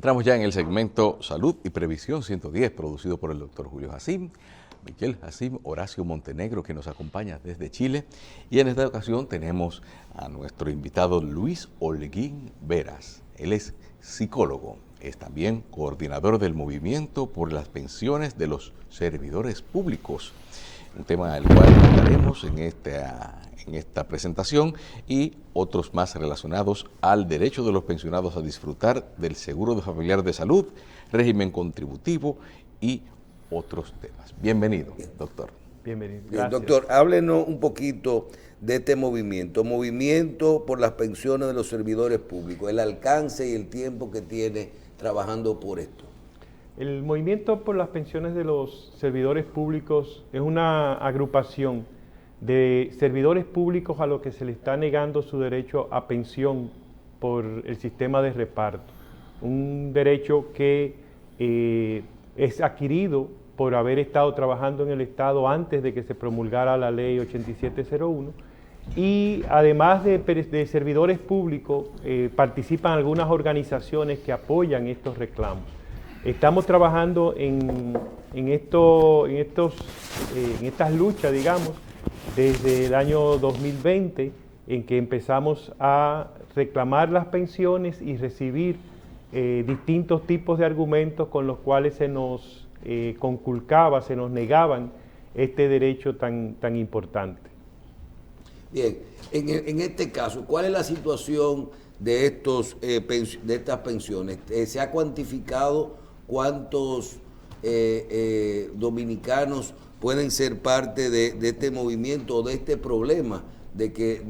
Entramos ya en el segmento Salud y Previsión 110, producido por el doctor Julio Jacín, Michel Jacín, Horacio Montenegro, que nos acompaña desde Chile. Y en esta ocasión tenemos a nuestro invitado Luis Holguín Veras. Él es psicólogo, es también coordinador del movimiento por las pensiones de los servidores públicos, un tema del cual hablaremos en esta presentación y otros más relacionados al derecho de los pensionados a disfrutar del seguro familiar de salud, régimen contributivo y otros temas. Bienvenido, doctor. Bienvenido. Bien, doctor, háblenos un poquito de este movimiento por las pensiones de los servidores públicos, el alcance y el tiempo que tiene trabajando por esto. El movimiento por las pensiones de los servidores públicos es una agrupación de servidores públicos a los que se le está negando su derecho a pensión por el sistema de reparto. Un derecho que es adquirido por haber estado trabajando en el Estado antes de que se promulgara la ley 8701, y además de servidores públicos participan algunas organizaciones que apoyan estos reclamos. Estamos trabajando en estas luchas, digamos, desde el año 2020, en que empezamos a reclamar las pensiones y recibir distintos tipos de argumentos con los cuales se nos conculcaba, se nos negaban este derecho tan importante. Bien, en este caso, ¿cuál es la situación de estas pensiones? ¿Se ha cuantificado cuántos dominicanos pueden ser parte de este movimiento o de este problema de que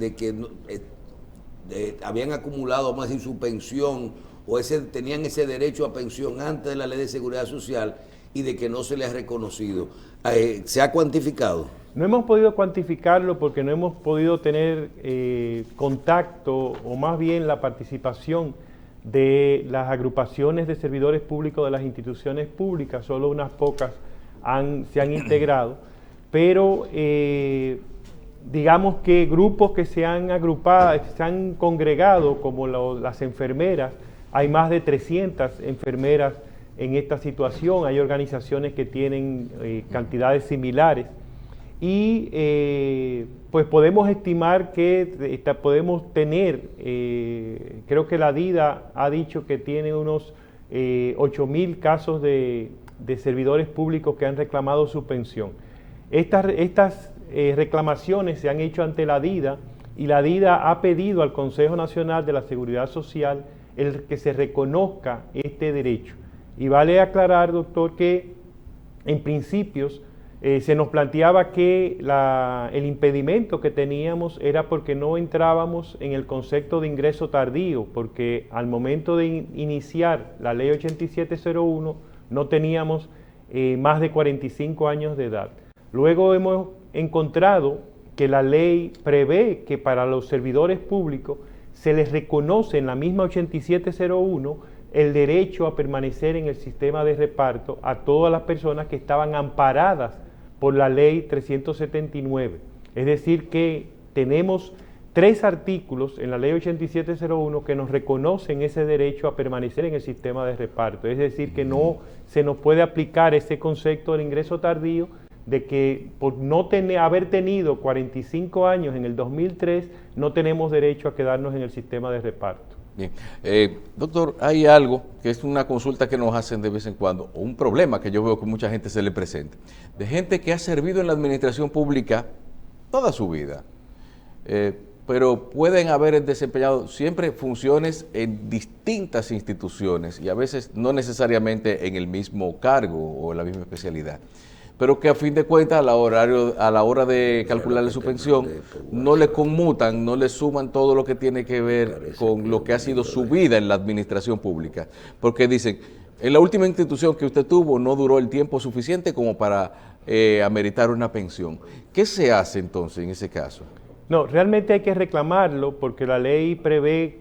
habían acumulado más en su pensión o tenían ese derecho a pensión antes de la ley de seguridad social y de que no se les ha reconocido? ¿Se ha cuantificado? No hemos podido cuantificarlo porque no hemos podido tener contacto o más bien la participación de las agrupaciones de servidores públicos de las instituciones públicas. Solo unas pocas se han integrado, pero digamos que grupos que se han agrupado, se han congregado, como las enfermeras, hay más de 300 enfermeras en esta situación, hay organizaciones que tienen cantidades similares, y pues podemos estimar que podemos tener, creo que la DIDA ha dicho que tiene unos 8.000 casos de servidores públicos que han reclamado su pensión. Estas reclamaciones se han hecho ante la DIDA, y la DIDA ha pedido al Consejo Nacional de la Seguridad Social que se reconozca este derecho. Y vale aclarar, doctor, que en principios se nos planteaba que el impedimento que teníamos era porque no entrábamos en el concepto de ingreso tardío, porque al momento de iniciar la ley 8701 no teníamos más de 45 años de edad. Luego hemos encontrado que la ley prevé que para los servidores públicos se les reconoce en la misma 8701 el derecho a permanecer en el sistema de reparto a todas las personas que estaban amparadas por la ley 379. Es decir, que tenemos 3 artículos en la ley 8701 que nos reconocen ese derecho a permanecer en el sistema de reparto. Es decir, que no se nos puede aplicar ese concepto del ingreso tardío, de que por no haber tenido 45 años en el 2003, no tenemos derecho a quedarnos en el sistema de reparto. Bien. Doctor, hay algo que es una consulta que nos hacen de vez en cuando, o un problema que yo veo que mucha gente se le presenta, de gente que ha servido en la administración pública toda su vida, pero pueden haber desempeñado siempre funciones en distintas instituciones y a veces no necesariamente en el mismo cargo o en la misma especialidad, pero que a fin de cuentas a la hora de calcularle su pensión no le conmutan, no le suman todo lo que tiene que ver con lo que ha sido su vida en la administración pública, porque dicen, en la última institución que usted tuvo no duró el tiempo suficiente como para ameritar una pensión. ¿Qué se hace entonces en ese caso? No, realmente hay que reclamarlo porque la ley prevé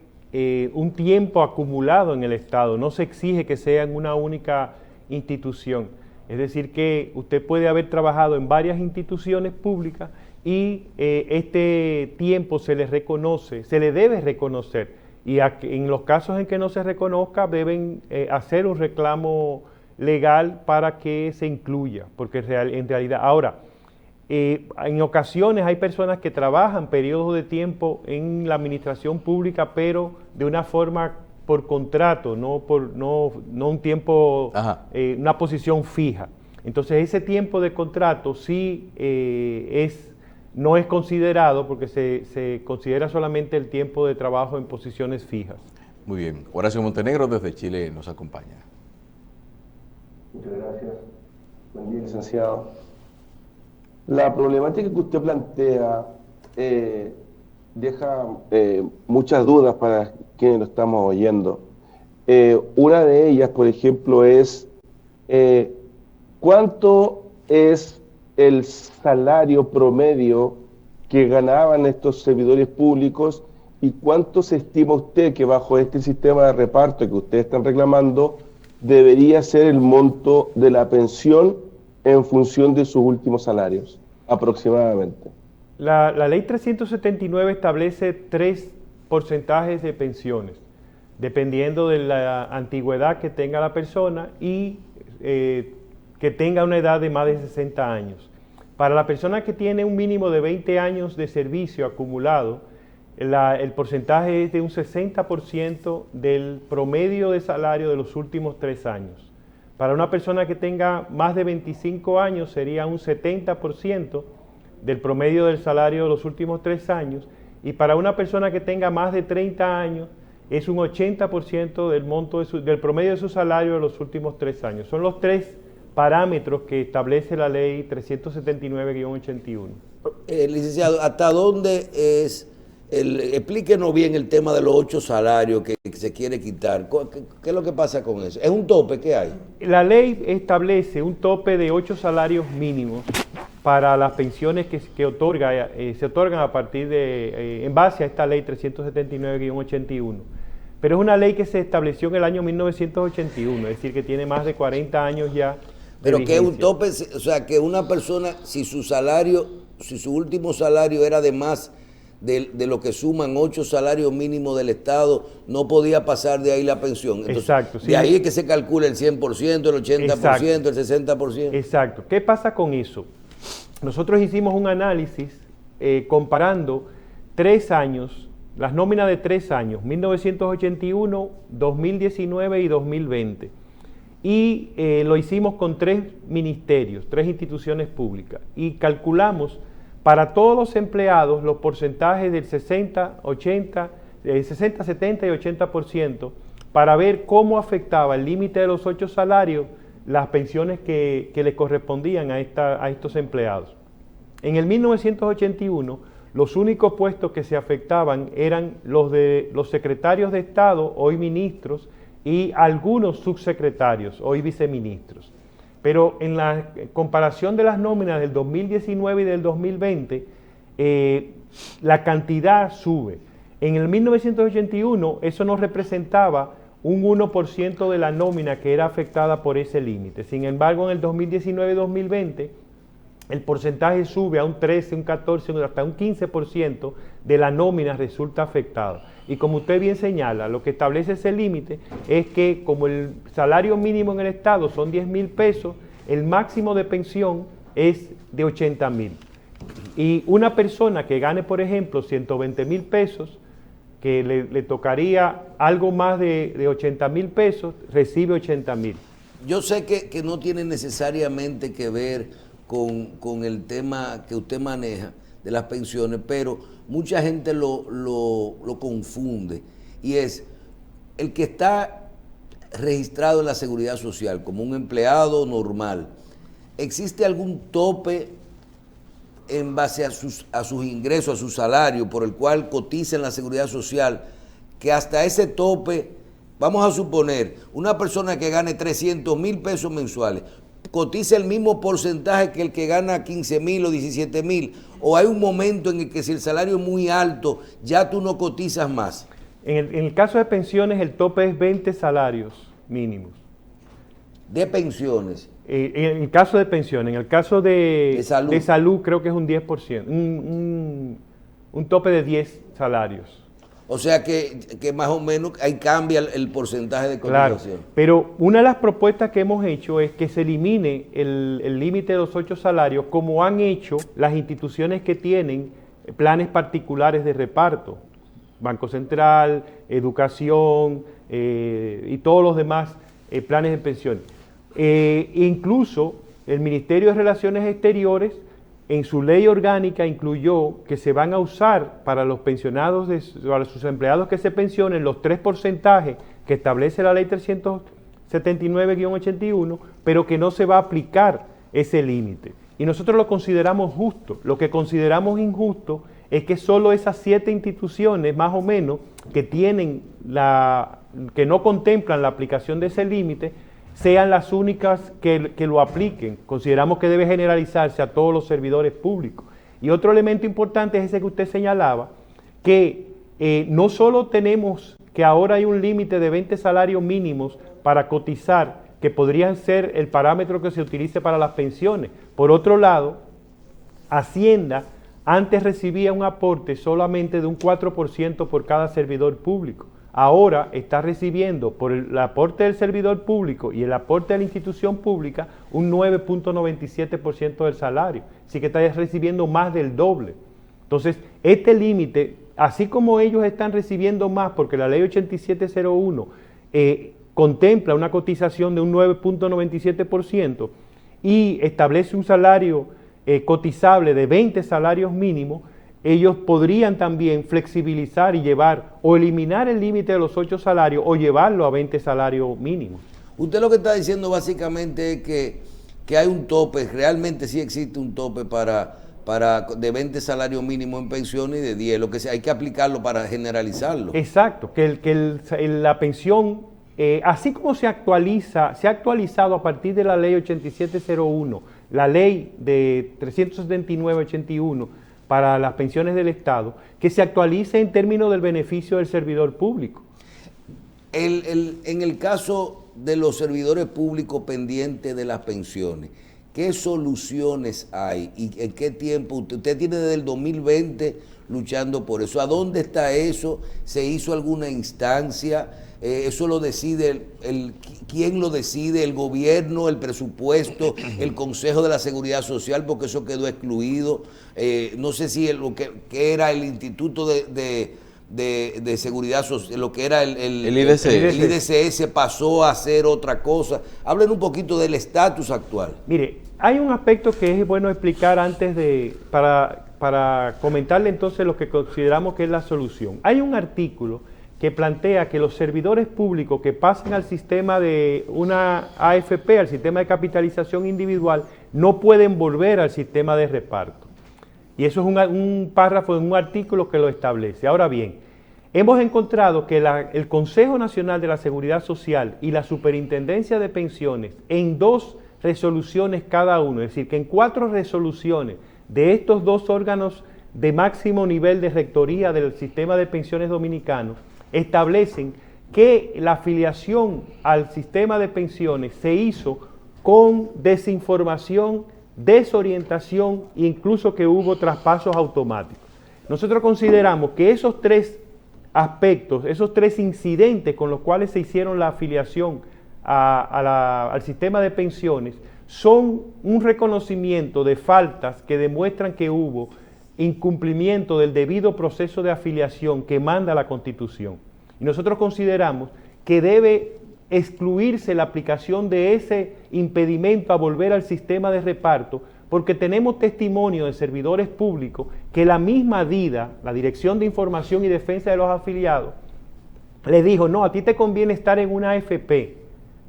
un tiempo acumulado en el Estado, no se exige que sea en una única institución. Es decir, que usted puede haber trabajado en varias instituciones públicas y este tiempo se le reconoce, se le debe reconocer y en los casos en que no se reconozca deben hacer un reclamo legal para que se incluya, porque en realidad, ahora, en ocasiones hay personas que trabajan periodos de tiempo en la administración pública, pero de una forma por contrato, no un tiempo, una posición fija. Entonces ese tiempo de contrato sí no es considerado, porque se considera solamente el tiempo de trabajo en posiciones fijas. Muy bien. Horacio Montenegro desde Chile nos acompaña. Muchas gracias. Buen día, licenciado. La problemática que usted plantea deja muchas dudas para quienes lo estamos oyendo. Una de ellas, por ejemplo, es ¿cuánto es el salario promedio que ganaban estos servidores públicos y cuánto se estima usted que bajo este sistema de reparto que ustedes están reclamando debería ser el monto de la pensión en función de sus últimos salarios, aproximadamente? La ley 379 establece 3 porcentajes de pensiones, dependiendo de la antigüedad que tenga la persona y que tenga una edad de más de 60 años. Para la persona que tiene un mínimo de 20 años de servicio acumulado, el porcentaje es de un 60% del promedio de salario de los últimos 3 años. Para una persona que tenga más de 25 años sería un 70% del promedio del salario de los últimos 3 años, y para una persona que tenga más de 30 años es un 80% del monto del promedio de su salario de los últimos 3 años. Son los 3 parámetros que establece la ley 379-81. Licenciado, ¿hasta dónde es explíquenos bien el tema de los 8 salarios que se quiere quitar? ¿Qué es lo que pasa con eso? ¿Es un tope que hay? La ley establece un tope de 8 salarios mínimos para las pensiones que se otorgan a partir de, en base a esta ley 379-81. Pero es una ley que se estableció en el año 1981, es decir, que tiene más de 40 años ya. Pero que es un tope, o sea, que una persona, si su último salario era de más de lo que suman 8 salarios mínimos del Estado, no podía pasar de ahí la pensión. Entonces, exacto. Sí. De ahí es que se calcula el 100%, el 80%, exacto, el 60%. Exacto. ¿Qué pasa con eso? Nosotros hicimos un análisis comparando 3 años, las nóminas de 3 años, 1981, 2019 y 2020. Y lo hicimos con 3 ministerios, 3 instituciones públicas. Y calculamos para todos los empleados los porcentajes del 60, 70 y 80% para ver cómo afectaba el límite de los 8 salarios las pensiones que les correspondían a estos empleados. En el 1981, los únicos puestos que se afectaban eran los de los secretarios de Estado, hoy ministros, y algunos subsecretarios, hoy viceministros. Pero en la comparación de las nóminas del 2019 y del 2020, la cantidad sube. En el 1981 eso no representaba un 1% de la nómina que era afectada por ese límite. Sin embargo, en el 2019 y 2020, el porcentaje sube a un 13, un 14, hasta un 15% de la nómina resulta afectada. Y como usted bien señala, lo que establece ese límite es que como el salario mínimo en el Estado son 10,000 pesos, el máximo de pensión es de 80,000. Y una persona que gane, por ejemplo, 120,000 pesos, que le tocaría algo más de 80,000 pesos, recibe 80,000. Yo sé que no tiene necesariamente que ver con el tema que usted maneja de las pensiones, pero mucha gente lo confunde, y es el que está registrado en la Seguridad Social como un empleado normal. ¿Existe algún tope en base a sus ingresos, a su salario, por el cual cotiza en la Seguridad Social, que hasta ese tope, vamos a suponer, una persona que gane 300,000 pesos mensuales, cotiza el mismo porcentaje que el que gana 15,000 o 17,000, o hay un momento en el que si el salario es muy alto, ya tú no cotizas más? En el caso de pensiones, el tope es 20 salarios mínimos. De pensiones. En el caso de pensiones, en el caso de salud creo que es un 10%, un tope de 10 salarios. O sea que más o menos ahí cambia el porcentaje de Claro, cotización. pero una de las propuestas que hemos hecho es que se elimine el límite de los 8 salarios, como han hecho las instituciones que tienen planes particulares de reparto, Banco Central, Educación y todos los demás planes de pensiones. Incluso el Ministerio de Relaciones Exteriores en su ley orgánica incluyó que se van a usar para los pensionados, para sus empleados que se pensionen, los 3% que establece la ley 379-81, pero que no se va a aplicar ese límite. Y nosotros lo consideramos justo. Lo que consideramos injusto es que solo esas 7 instituciones, más o menos, que no contemplan la aplicación de ese límite, sean las únicas que lo apliquen. Consideramos que debe generalizarse a todos los servidores públicos. Y otro elemento importante es ese que usted señalaba, que no solo tenemos que ahora hay un límite de 20 salarios mínimos para cotizar, que podrían ser el parámetro que se utilice para las pensiones. Por otro lado, Hacienda antes recibía un aporte solamente de un 4% por cada servidor público. Ahora está recibiendo por el aporte del servidor público y el aporte de la institución pública un 9.97% del salario. Así que está recibiendo más del doble. Entonces, este límite, así como ellos están recibiendo más, porque la ley 8701 contempla una cotización de un 9.97% y establece un salario cotizable de 20 salarios mínimos, ellos podrían también flexibilizar y llevar o eliminar el límite de los 8 salarios o llevarlo a 20 salarios mínimos. Usted lo que está diciendo básicamente es que hay un tope, realmente sí existe un tope de 20 salarios mínimos en pensiones y de 10, lo que sea, hay que aplicarlo para generalizarlo. Exacto, la pensión, así como se ha actualizado a partir de la ley 8701, la ley de 379-81, para las pensiones del Estado, que se actualice en términos del beneficio del servidor público. En el caso de los servidores públicos pendientes de las pensiones, ¿qué soluciones hay y en qué tiempo? Usted tiene desde el 2020 luchando por eso. ¿A dónde está eso? ¿Se hizo alguna instancia? ¿Eso lo decide quién lo decide? ¿El gobierno, el presupuesto, el Consejo de la Seguridad Social? Porque eso quedó excluido. No sé si que era el Instituto de Seguridad Social, lo que era el IDCS pasó a ser otra cosa. Hablen un poquito del estatus actual. Mire, hay un aspecto que es bueno explicar antes para comentarle entonces lo que consideramos que es la solución. Hay un artículo que plantea que los servidores públicos que pasen al sistema de una AFP, al sistema de capitalización individual, no pueden volver al sistema de reparto. Y eso es un párrafo en un artículo que lo establece. Ahora bien, hemos encontrado que el Consejo Nacional de la Seguridad Social y la Superintendencia de Pensiones, en 2 resoluciones cada uno, es decir, que en 4 resoluciones de estos 2 órganos de máximo nivel de rectoría del sistema de pensiones dominicano, establecen que la afiliación al sistema de pensiones se hizo con desinformación, desorientación e incluso que hubo traspasos automáticos. Nosotros consideramos que esos 3 aspectos, esos 3 incidentes con los cuales se hicieron la afiliación al sistema de pensiones son un reconocimiento de faltas que demuestran que hubo incumplimiento del debido proceso de afiliación que manda la Constitución. Y nosotros consideramos que debe excluirse la aplicación de ese impedimento a volver al sistema de reparto, porque tenemos testimonio de servidores públicos que la misma DIDA, la Dirección de Información y Defensa de los Afiliados, le dijo, no, a ti te conviene estar en una AFP,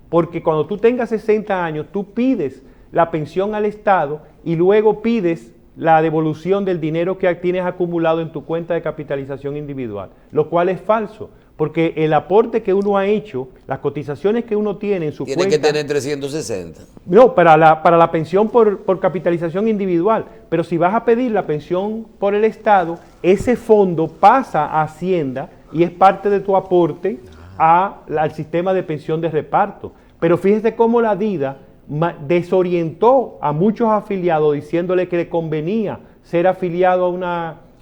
porque cuando tú tengas 60 años, tú pides la pensión al Estado y luego pides la devolución del dinero que tienes acumulado en tu cuenta de capitalización individual, lo cual es falso, porque el aporte que uno ha hecho, las cotizaciones que uno tiene en su cuenta... Tiene que tener 360. No, para la pensión por capitalización individual, pero si vas a pedir la pensión por el Estado, ese fondo pasa a Hacienda y es parte de tu aporte al sistema de pensión de reparto. Pero fíjese cómo la DIDA desorientó a muchos afiliados diciéndole que le convenía ser afiliado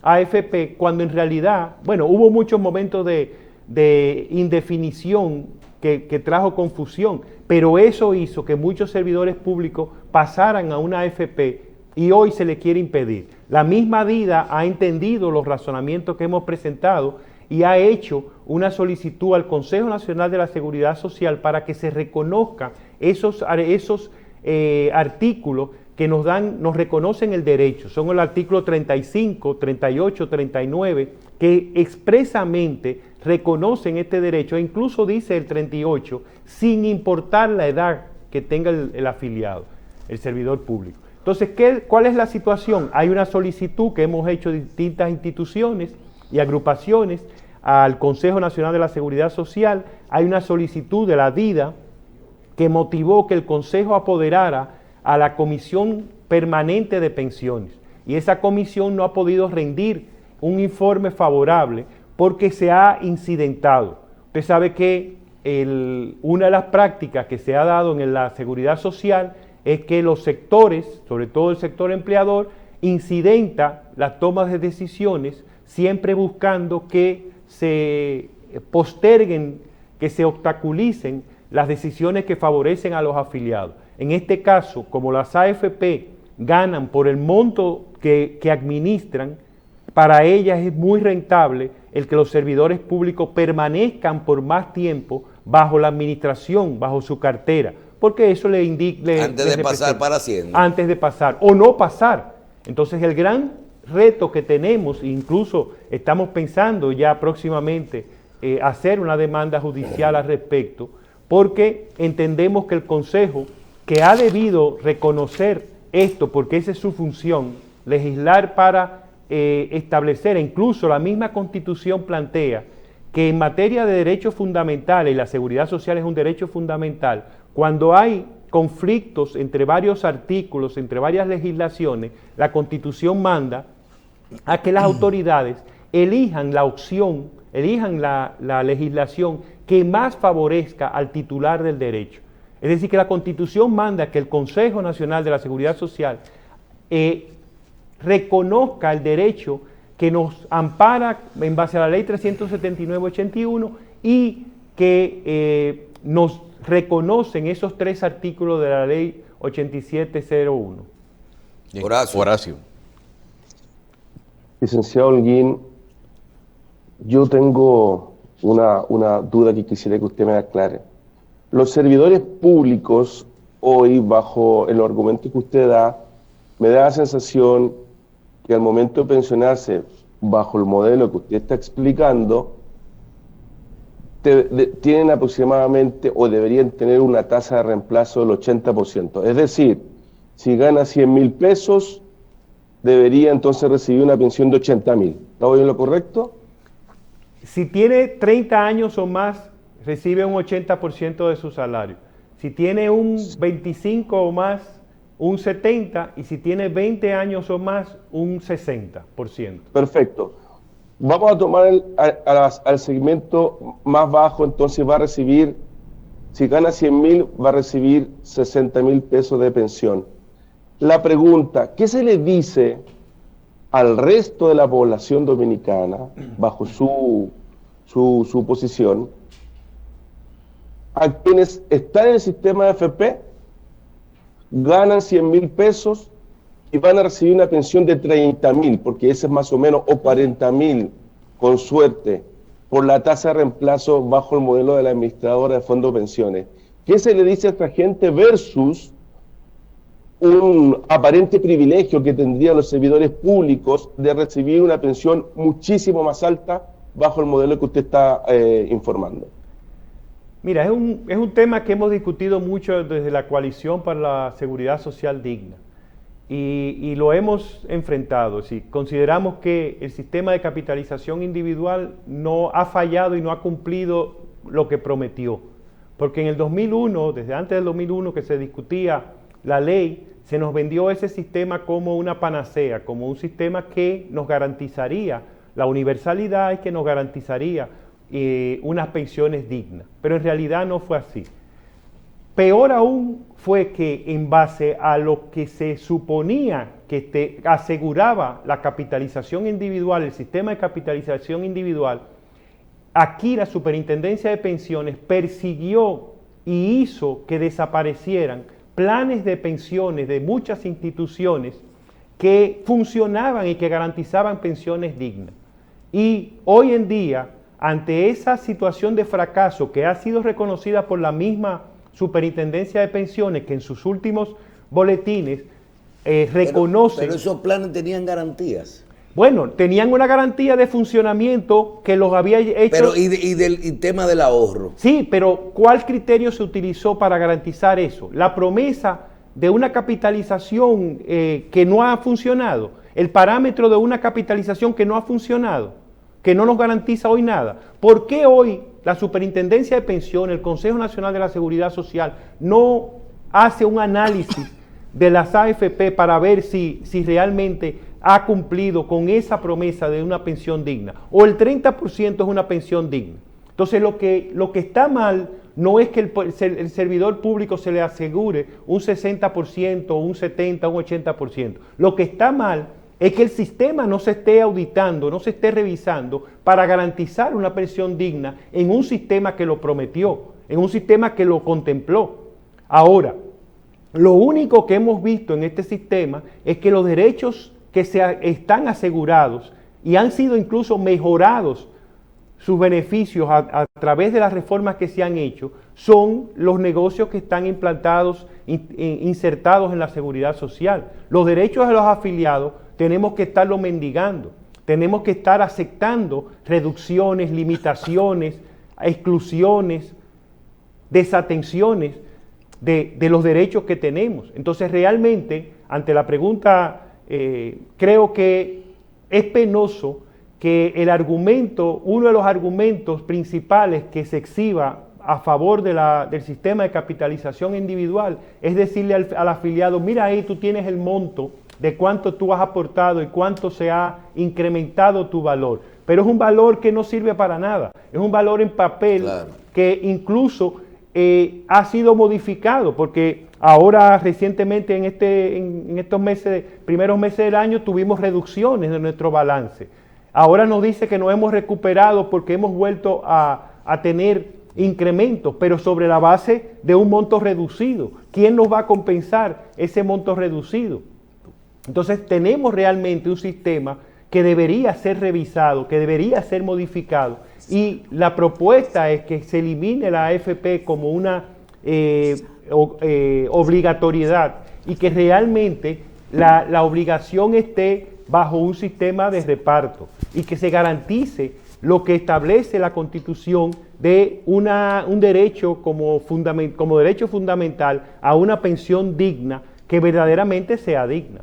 AFP, cuando en realidad, bueno, hubo muchos momentos de indefinición que trajo confusión, pero eso hizo que muchos servidores públicos pasaran a una AFP y hoy se le quiere impedir. La misma DIDA ha entendido los razonamientos que hemos presentado y ha hecho una solicitud al Consejo Nacional de la Seguridad Social para que se reconozcan esos artículos que nos reconocen el derecho. Son el artículo 35, 38, 39, que expresamente reconocen este derecho, e incluso dice el 38, sin importar la edad que tenga el afiliado, el servidor público. Entonces, ¿cuál es la situación? Hay una solicitud que hemos hecho de distintas instituciones y agrupaciones al Consejo Nacional de la Seguridad Social. Hay una solicitud de la DIDA que motivó que el Consejo apoderara a la Comisión Permanente de Pensiones. Y esa comisión no ha podido rendir un informe favorable porque se ha incidentado. Usted sabe que una de las prácticas que se ha dado en la seguridad social es que los sectores, sobre todo el sector empleador, incidenta las tomas de decisiones siempre buscando que se posterguen, que se obstaculicen las decisiones que favorecen a los afiliados. En este caso, como las AFP ganan por el monto que administran, para ellas es muy rentable el que los servidores públicos permanezcan por más tiempo bajo la administración, bajo su cartera, porque eso le indica... Antes de pasar para Hacienda. Antes de pasar, o no pasar. Entonces el gran reto que tenemos, incluso estamos pensando ya próximamente hacer una demanda judicial al respecto, porque entendemos que el Consejo, que ha debido reconocer esto, porque esa es su función, legislar para establecer, incluso la misma Constitución plantea que en materia de derechos fundamentales, y la seguridad social es un derecho fundamental, cuando hay conflictos entre varios artículos, entre varias legislaciones, la Constitución manda a que las autoridades elijan la opción, elijan la legislación que más favorezca al titular del derecho. Es decir, que la Constitución manda que el Consejo Nacional de la Seguridad Social reconozca el derecho que nos ampara en base a la Ley 379/81 y que nos reconocen esos 3 artículos de la Ley 8701. Horacio. Licenciado Holguín, yo tengo una duda que quisiera que usted me aclare. Los servidores públicos hoy, bajo el argumento que usted da, me da la sensación que al momento de pensionarse, bajo el modelo que usted está explicando, tienen aproximadamente o deberían tener una tasa de reemplazo del 80%. Es decir, si gana 100.000 pesos, debería entonces recibir una pensión de 80.000. ¿Está bien lo correcto? Si tiene 30 años o más, recibe un 80% de su salario. Si tiene un 25 o más, un 70%, y si tiene 20 años o más, un 60%. Perfecto. Vamos a tomar al segmento más bajo, entonces va a recibir, si gana 100.000, va a recibir 60.000 pesos de pensión. La pregunta, ¿qué se le dice al resto de la población dominicana, bajo su posición, a quienes están en el sistema de AFP, ganan 100.000 pesos y van a recibir una pensión de 30.000, porque ese es más o menos, o 40.000, con suerte, por la tasa de reemplazo bajo el modelo de la administradora de fondos de pensiones? ¿Qué se le dice a esta gente versus un aparente privilegio que tendrían los servidores públicos de recibir una pensión muchísimo más alta bajo el modelo que usted está informando? Mira, es un tema que hemos discutido mucho desde la Coalición para la Seguridad Social Digna y lo hemos enfrentado. Sí, consideramos que el sistema de capitalización individual no ha fallado y no ha cumplido lo que prometió, porque en el 2001, desde antes del 2001 que se discutía la ley, se nos vendió ese sistema como una panacea, como un sistema que nos garantizaría la universalidad y que nos garantizaría unas pensiones dignas, pero en realidad no fue así. Peor aún fue que en base a lo que se suponía que aseguraba la capitalización individual, el sistema de capitalización individual, aquí la Superintendencia de Pensiones persiguió y hizo que desaparecieran planes de pensiones de muchas instituciones que funcionaban y que garantizaban pensiones dignas. Y hoy en día, ante esa situación de fracaso que ha sido reconocida por la misma Superintendencia de Pensiones, que en sus últimos boletines reconoce... Pero esos planes tenían garantías. Bueno, tenían una garantía de funcionamiento que los había hecho... Pero y del tema del ahorro. Sí, pero ¿cuál criterio se utilizó para garantizar eso? La promesa de una capitalización que no ha funcionado, el parámetro de una capitalización que no ha funcionado, que no nos garantiza hoy nada. ¿Por qué hoy la Superintendencia de Pensiones, el Consejo Nacional de la Seguridad Social, no hace un análisis de las AFP para ver si realmente ha cumplido con esa promesa de una pensión digna? O el 30% es una pensión digna. Entonces lo que está mal no es que el servidor público se le asegure un 60%, un 70%, un 80%. Lo que está mal es que el sistema no se esté auditando, no se esté revisando para garantizar una pensión digna en un sistema que lo prometió, en un sistema que lo contempló. Ahora, lo único que hemos visto en este sistema es que los derechos que están asegurados y han sido incluso mejorados sus beneficios a través de las reformas que se han hecho, son los negocios que están implantados, insertados en la seguridad social. Los derechos de los afiliados tenemos que estarlo mendigando, tenemos que estar aceptando reducciones, limitaciones, exclusiones, desatenciones de los derechos que tenemos. Entonces realmente, ante la pregunta, creo que es penoso que el argumento, uno de los argumentos principales que se exhiba a favor del sistema de capitalización individual es decirle al afiliado, mira ahí tú tienes el monto de cuánto tú has aportado y cuánto se ha incrementado tu valor. Pero es un valor que no sirve para nada, es un valor en papel, claro, que incluso ha sido modificado, porque ahora recientemente en estos primeros meses del año tuvimos reducciones de nuestro balance. Ahora nos dice que nos hemos recuperado porque hemos vuelto a tener incrementos, pero sobre la base de un monto reducido. ¿Quién nos va a compensar ese monto reducido? Entonces tenemos realmente un sistema que debería ser revisado, que debería ser modificado, y la propuesta es que se elimine la AFP como una obligatoriedad y que realmente la obligación esté bajo un sistema de reparto y que se garantice lo que establece la Constitución de un derecho como derecho fundamental a una pensión digna, que verdaderamente sea digna.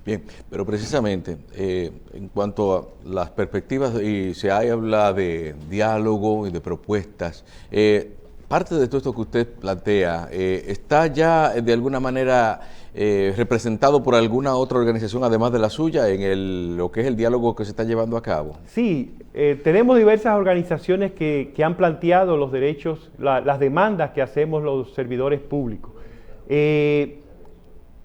Bien, pero precisamente en cuanto a las perspectivas, y se habla de diálogo y de propuestas, parte de todo esto que usted plantea, ¿está ya de alguna manera representado por alguna otra organización además de la suya en lo que es el diálogo que se está llevando a cabo? Sí, tenemos diversas organizaciones que han planteado los derechos, las demandas que hacemos los servidores públicos.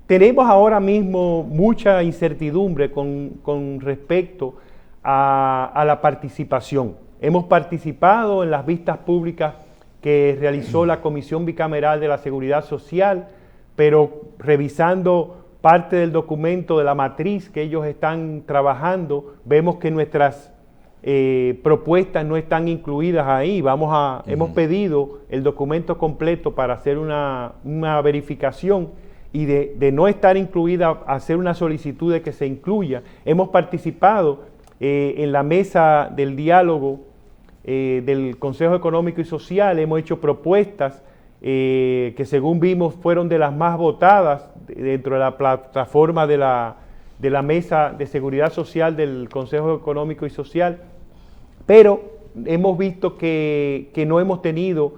Tenemos ahora mismo mucha incertidumbre con respecto a la participación. Hemos participado en las vistas públicas que realizó la Comisión Bicameral de la Seguridad Social, pero revisando parte del documento de la matriz que ellos están trabajando, vemos que nuestras propuestas no están incluidas ahí. Hemos pedido el documento completo para hacer una verificación, y de no estar incluida, hacer una solicitud de que se incluya. Hemos participado en la mesa del diálogo del Consejo Económico y Social, hemos hecho propuestas que según vimos fueron de las más votadas dentro de la plataforma de la Mesa de Seguridad Social del Consejo Económico y Social, pero hemos visto que no hemos tenido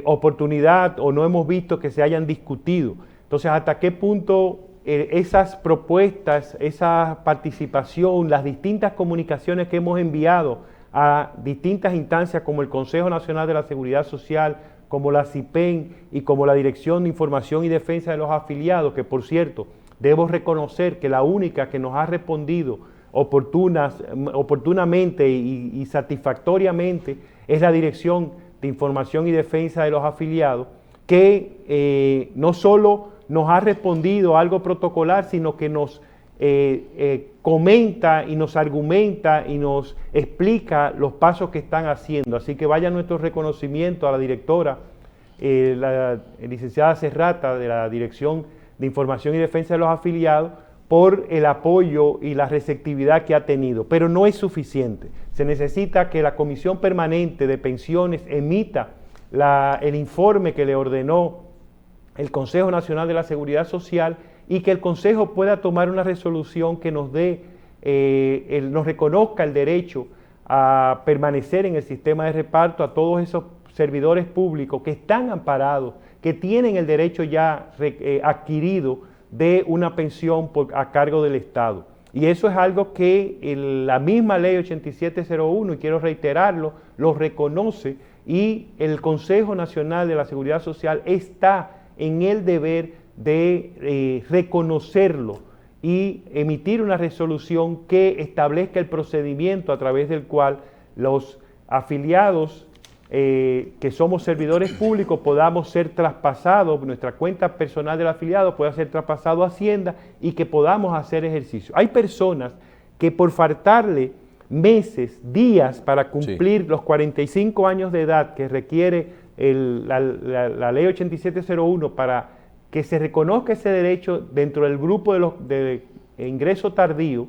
oportunidad o no hemos visto que se hayan discutido. Entonces, ¿hasta qué punto esas propuestas, esa participación, las distintas comunicaciones que hemos enviado a distintas instancias como el Consejo Nacional de la Seguridad Social, como la CIPEN y como la Dirección de Información y Defensa de los Afiliados, que por cierto, debo reconocer que la única que nos ha respondido oportunamente y satisfactoriamente es la Dirección de Información y Defensa de los Afiliados, que no solo nos ha respondido algo protocolar, sino que nos comenta y nos argumenta y nos explica los pasos que están haciendo. Así que vaya nuestro reconocimiento a la directora, la licenciada Serrata, de la Dirección de Información y Defensa de los Afiliados, por el apoyo y la receptividad que ha tenido. Pero no es suficiente. Se necesita que la Comisión Permanente de Pensiones emita el informe que le ordenó el Consejo Nacional de la Seguridad Social y que el Consejo pueda tomar una resolución que nos nos reconozca el derecho a permanecer en el sistema de reparto a todos esos servidores públicos que están amparados, que tienen el derecho ya adquirido de una pensión a cargo del Estado. Y eso es algo que la misma ley 8701, y quiero reiterarlo, lo reconoce, y el Consejo Nacional de la Seguridad Social está en el deber de reconocerlo y emitir una resolución que establezca el procedimiento a través del cual los afiliados que somos servidores públicos podamos ser traspasados, nuestra cuenta personal del afiliado pueda ser traspasado a Hacienda y que podamos hacer ejercicio. Hay personas que por faltarle meses, días para cumplir los 45 años de edad que requiere la ley 8701 para que se reconozca ese derecho dentro del grupo de ingreso tardío,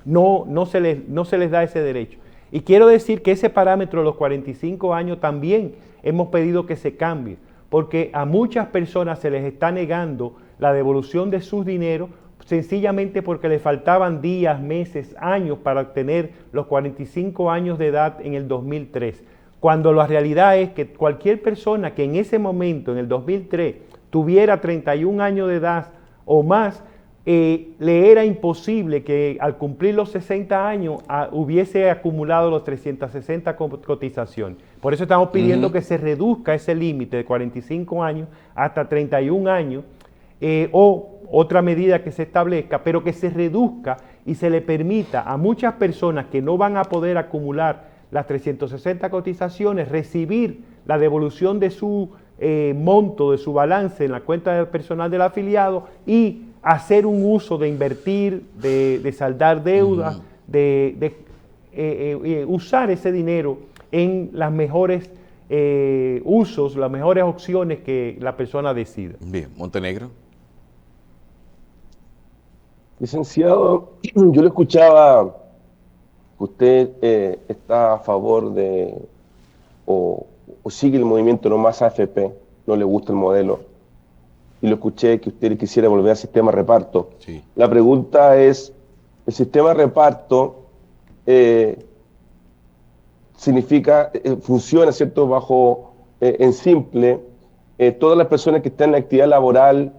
no se les da ese derecho. Y quiero decir que ese parámetro de los 45 años también hemos pedido que se cambie, porque a muchas personas se les está negando la devolución de sus dineros sencillamente porque le faltaban días, meses, años para obtener los 45 años de edad en el 2003. Cuando la realidad es que cualquier persona que en ese momento, en el 2003, tuviera 31 años de edad o más, le era imposible que al cumplir los 60 años hubiese acumulado los 360 cotizaciones. Por eso estamos pidiendo que se reduzca ese límite de 45 años hasta 31 años, o otra medida que se establezca, pero que se reduzca y se le permita a muchas personas que no van a poder acumular las 360 cotizaciones recibir la devolución de su monto, de su balance en la cuenta personal del afiliado y hacer un uso de invertir, de saldar deudas, usar ese dinero en las mejores usos, las mejores opciones que la persona decida. Bien, Montenegro. Licenciado, yo le escuchaba que usted está a favor de o sigue el movimiento No Más AFP, no le gusta el modelo, y lo escuché que usted quisiera volver al sistema de reparto. Sí. La pregunta es, el sistema de reparto funciona, ¿cierto?, bajo, en simple, todas las personas que están en actividad laboral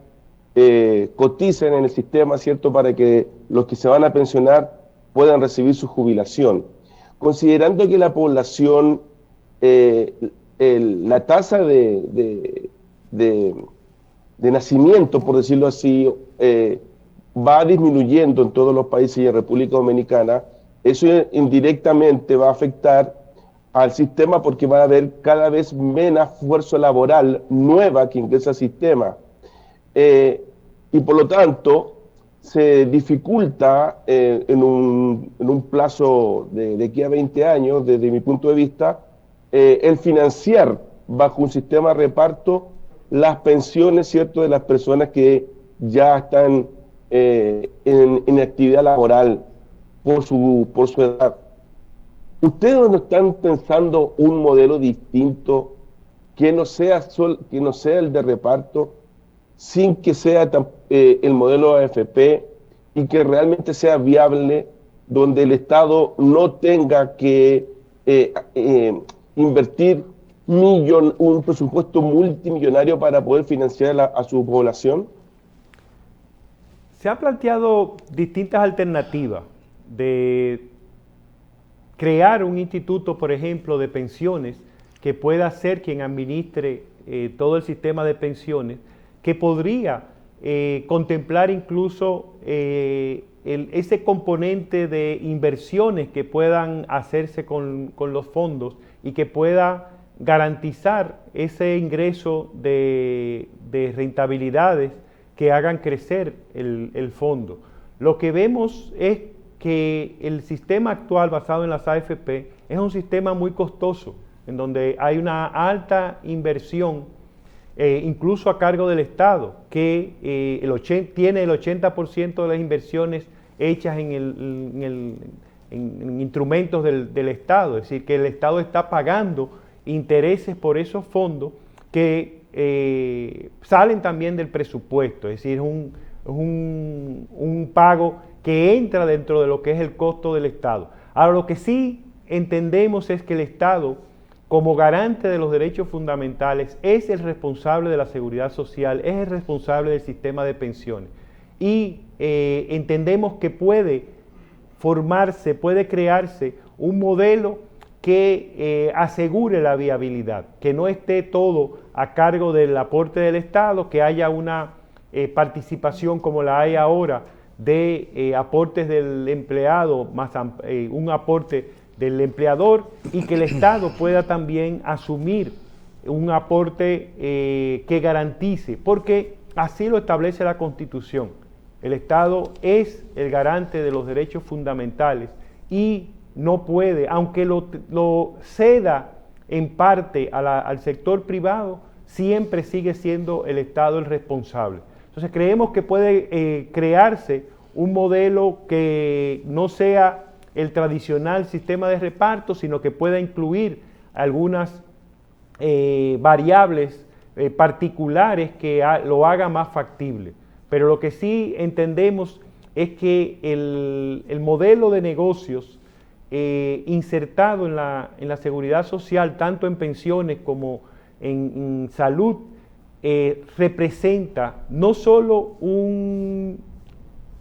coticen en el sistema, ¿cierto?, para que los que se van a pensionar puedan recibir su jubilación. Considerando que la población, la tasa de nacimiento, por decirlo así, va disminuyendo en todos los países y en República Dominicana, eso indirectamente va a afectar al sistema porque va a haber cada vez menos fuerza laboral nueva que ingresa al sistema. Y por lo tanto, se dificulta en un plazo de aquí a 20 años, desde mi punto de vista, el financiar bajo un sistema de reparto las pensiones, ¿cierto?, de las personas que ya están en actividad laboral por su edad. ¿Ustedes no están pensando un modelo distinto que no sea el de reparto, sin que sea el modelo AFP y que realmente sea viable, donde el Estado no tenga que invertir un presupuesto multimillonario para poder financiar a su población? Se han planteado distintas alternativas de crear un instituto, por ejemplo, de pensiones que pueda ser quien administre todo el sistema de pensiones, que podría contemplar incluso ese componente de inversiones que puedan hacerse con los fondos y que pueda garantizar ese ingreso de rentabilidades que hagan crecer el fondo. Lo que vemos es que el sistema actual basado en las AFP es un sistema muy costoso, en donde hay una alta inversión, incluso a cargo del Estado, que tiene el 80% de las inversiones hechas en instrumentos del Estado, es decir, que el Estado está pagando intereses por esos fondos que salen también del presupuesto, es decir, un pago que entra dentro de lo que es el costo del Estado. Ahora, lo que sí entendemos es que el Estado, como garante de los derechos fundamentales, es el responsable de la seguridad social, es el responsable del sistema de pensiones. Y entendemos que puede formarse, puede crearse un modelo que asegure la viabilidad, que no esté todo a cargo del aporte del Estado, que haya una participación como la hay ahora de aportes del empleado más un aporte del empleador, y que el Estado pueda también asumir un aporte que garantice, porque así lo establece la Constitución. El Estado es el garante de los derechos fundamentales y no puede, aunque lo ceda en parte al sector privado, siempre sigue siendo el Estado el responsable. Entonces creemos que puede crearse un modelo que no sea el tradicional sistema de reparto, sino que pueda incluir algunas variables particulares que lo haga más factible. Pero lo que sí entendemos es que el modelo de negocios insertado en la seguridad social, tanto en pensiones como en salud, representa no solo un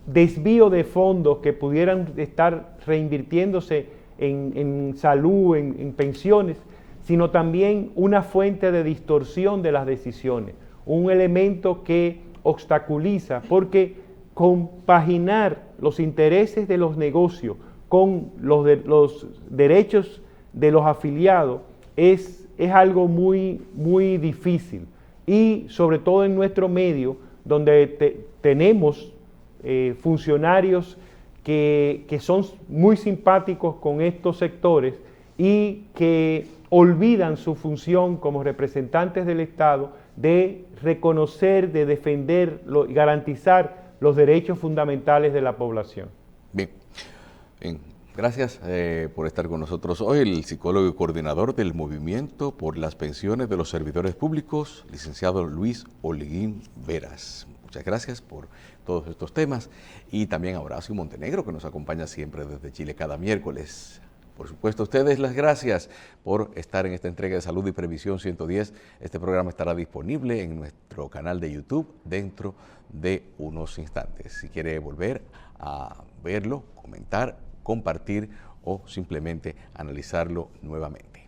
desvío de fondos que pudieran estar reinvirtiéndose en salud, en pensiones, sino también una fuente de distorsión de las decisiones, un elemento que obstaculiza, porque compaginar los intereses de los negocios con los derechos de los afiliados es algo muy, muy difícil. Y sobre todo en nuestro medio, donde tenemos funcionarios que son muy simpáticos con estos sectores y que olvidan su función como representantes del Estado de reconocer, de defender y garantizar los derechos fundamentales de la población. Bien. Gracias por estar con nosotros hoy, el psicólogo y coordinador del Movimiento por las Pensiones de los Servidores Públicos, licenciado Luis Holguín Veras. Muchas gracias por todos estos temas, y también a Horacio Montenegro, que nos acompaña siempre desde Chile cada miércoles. Por supuesto, a ustedes las gracias por estar en esta entrega de Salud y Previsión 110. Este programa estará disponible en nuestro canal de YouTube dentro de unos instantes. Si quiere volver a verlo, comentar, compartir o simplemente analizarlo nuevamente.